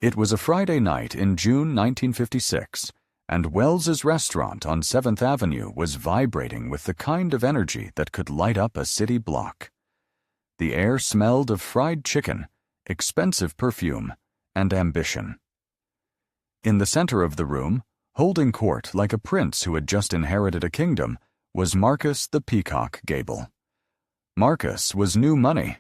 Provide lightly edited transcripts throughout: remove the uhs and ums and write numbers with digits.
It was a Friday night in June 1956, and Wells's restaurant on 7th Avenue was vibrating with the kind of energy that could light up a city block. The air smelled of fried chicken, expensive perfume, and ambition. In the center of the room, holding court like a prince who had just inherited a kingdom, was Marcus the Peacock Gable. Marcus was new money.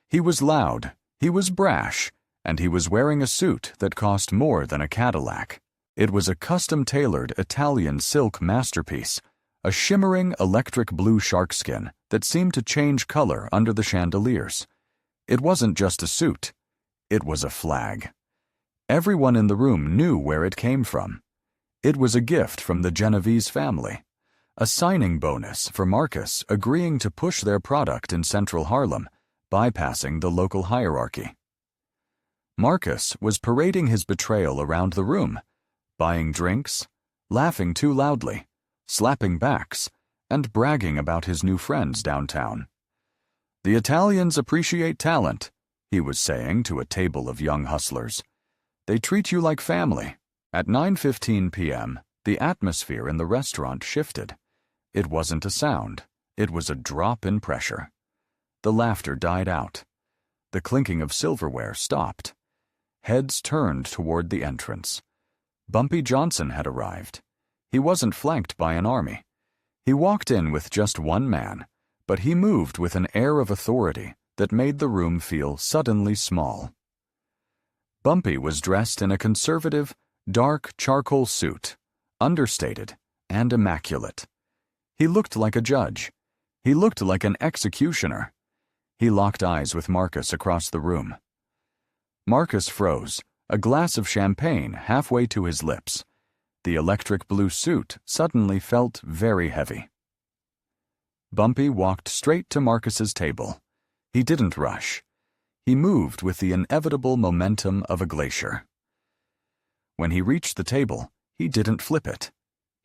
He was loud, he was brash, and he was wearing a suit that cost more than a Cadillac. It was a custom-tailored Italian silk masterpiece, a shimmering electric blue sharkskin that seemed to change color under the chandeliers. It wasn't just a suit. It was a flag. Everyone in the room knew where it came from. It was a gift from the Genovese family, a signing bonus for Marcus agreeing to push their product in central Harlem, bypassing the local hierarchy. Marcus was parading his betrayal around the room, buying drinks, laughing too loudly, slapping backs, and bragging about his new friends downtown. "The Italians appreciate talent," he was saying to a table of young hustlers. "They treat you like family." At 9:15 p.m., the atmosphere in the restaurant shifted. It wasn't a sound. It was a drop in pressure. The laughter died out. The clinking of silverware stopped. Heads turned toward the entrance. Bumpy Johnson had arrived. He wasn't flanked by an army. He walked in with just one man, but he moved with an air of authority that made the room feel suddenly small. Bumpy was dressed in a conservative, dark charcoal suit, understated and immaculate. He looked like a judge. He looked like an executioner. He locked eyes with Marcus across the room. Marcus froze, a glass of champagne halfway to his lips. The electric blue suit suddenly felt very heavy. Bumpy walked straight to Marcus's table. He didn't rush. He moved with the inevitable momentum of a glacier. When he reached the table, he didn't flip it.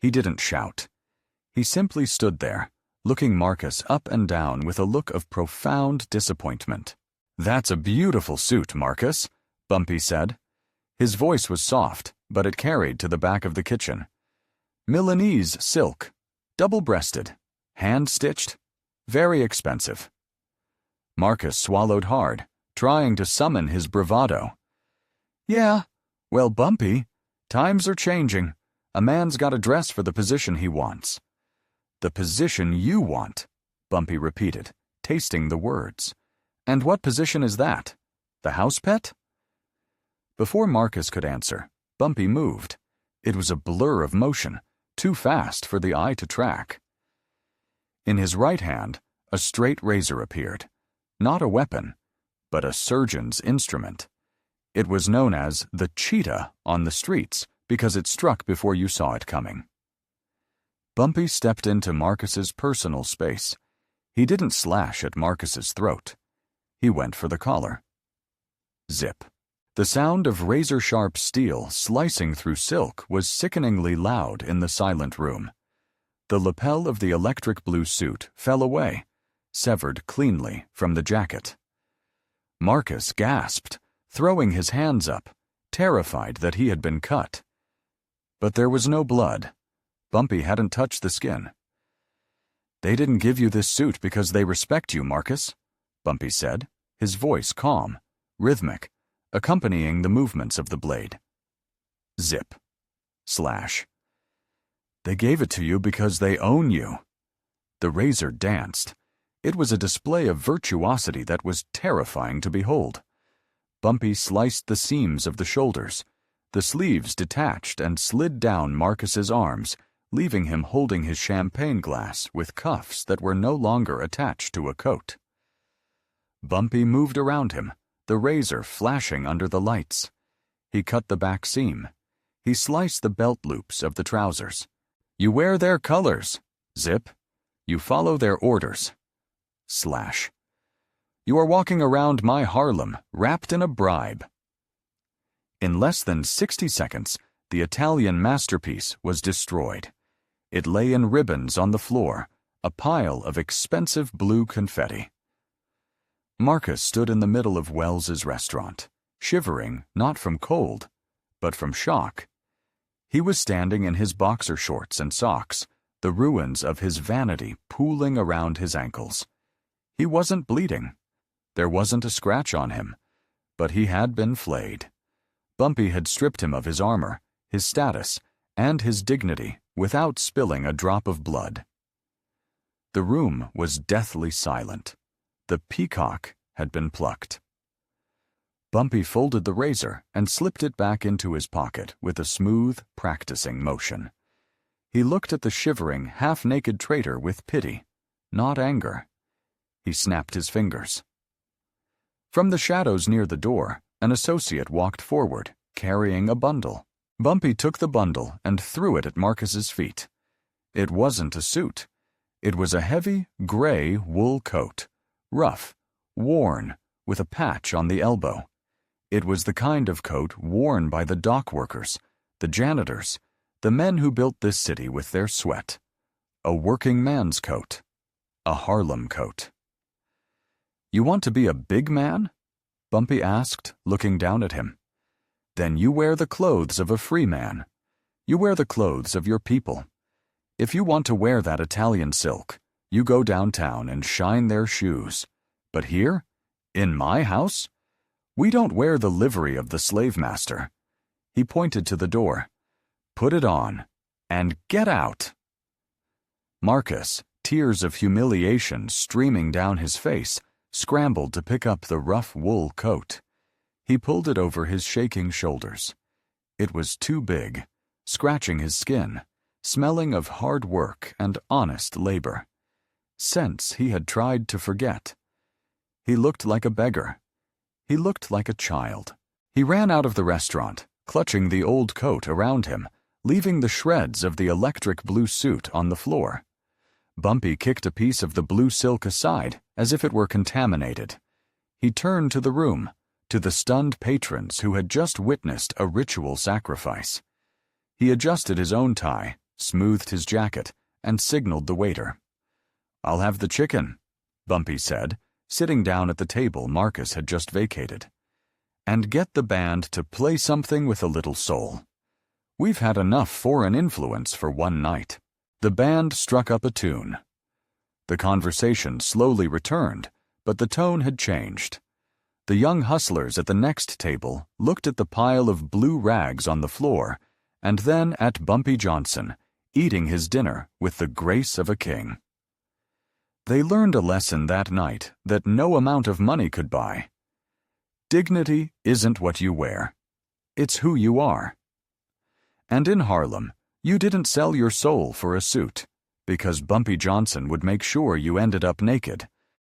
He didn't shout. He simply stood there, looking Marcus up and down with a look of profound disappointment. "That's a beautiful suit, Marcus," Bumpy said. His voice was soft, but it carried to the back of the kitchen. "Milanese silk, double-breasted, hand-stitched, very expensive." Marcus swallowed hard, trying to summon his bravado. "Yeah, well, Bumpy, times are changing. A man's got to dress for the position he wants." "The position you want," Bumpy repeated, tasting the words. "And what position is that? The house pet?" Before Marcus could answer, Bumpy moved. It was a blur of motion, too fast for the eye to track. In his right hand, a straight razor appeared. Not a weapon, but a surgeon's instrument. It was known as the cheetah on the streets because it struck before you saw it coming. Bumpy stepped into Marcus's personal space. He didn't slash at Marcus's throat. He went for the collar. Zip. The sound of razor-sharp steel slicing through silk was sickeningly loud in the silent room. The lapel of the electric blue suit fell away, severed cleanly from the jacket. Marcus gasped, throwing his hands up, terrified that he had been cut. But there was no blood. Bumpy hadn't touched the skin. "They didn't give you this suit because they respect you, Marcus," Bumpy said, his voice calm, rhythmic, accompanying the movements of the blade. Zip. Slash. "They gave it to you because they own you." The razor danced. It was a display of virtuosity that was terrifying to behold. Bumpy sliced the seams of the shoulders. The sleeves detached and slid down Marcus's arms, leaving him holding his champagne glass with cuffs that were no longer attached to a coat. Bumpy moved around him, the razor flashing under the lights. He cut the back seam. He sliced the belt loops of the trousers. "You wear their colors." Zip. "You follow their orders." Slash. "You are walking around my Harlem, wrapped in a bribe." In less than 60 seconds, the Italian masterpiece was destroyed. It lay in ribbons on the floor, a pile of expensive blue confetti. Marcus stood in the middle of Wells's restaurant. shivering not from cold, but from shock. He was standing in his boxer shorts and socks, the ruins of his vanity pooling around his ankles. He wasn't bleeding. There wasn't a scratch on him, but he had been flayed. Bumpy had stripped him of his armor, his status, and his dignity without spilling a drop of blood. The room was deathly silent. The peacock had been plucked. Bumpy folded the razor and slipped it back into his pocket with a smooth, practicing motion. He looked at the shivering, half-naked traitor with pity, not anger. He snapped his fingers. From the shadows near the door, an associate walked forward, carrying a bundle. Bumpy took the bundle and threw it at Marcus's feet. It wasn't a suit. It was a heavy, gray wool coat, rough, worn, with a patch on the elbow. It was the kind of coat worn by the dock workers, the janitors, the men who built this city with their sweat. A working man's coat. A Harlem coat. "You want to be a big man?" Bumpy asked, looking down at him. "Then you wear the clothes of a free man. You wear the clothes of your people. If you want to wear that Italian silk, you go downtown and shine their shoes. But here, in my house, we don't wear the livery of the slave master." He pointed to the door. "Put it on, and get out." Marcus, tears of humiliation streaming down his face, scrambled to pick up the rough wool coat. He pulled it over his shaking shoulders. It was too big, scratching his skin, smelling of hard work and honest labor. Scents he had tried to forget. He looked like a beggar. He looked like a child. He ran out of the restaurant, clutching the old coat around him, leaving the shreds of the electric blue suit on the floor. Bumpy kicked a piece of the blue silk aside, as if it were contaminated. He turned to the room, to the stunned patrons who had just witnessed a ritual sacrifice. He adjusted his own tie, smoothed his jacket, and signaled the waiter. "I'll have the chicken," Bumpy said, sitting down at the table Marcus had just vacated. "And get the band to play something with a little soul. We've had enough foreign influence for one night." The band struck up a tune. The conversation slowly returned, but the tone had changed. The young hustlers at the next table looked at the pile of blue rags on the floor, and then at Bumpy Johnson, eating his dinner with the grace of a king. They learned a lesson that night that no amount of money could buy. Dignity isn't what you wear. It's who you are. And in Harlem, you didn't sell your soul for a suit, because Bumpy Johnson would make sure you ended up naked.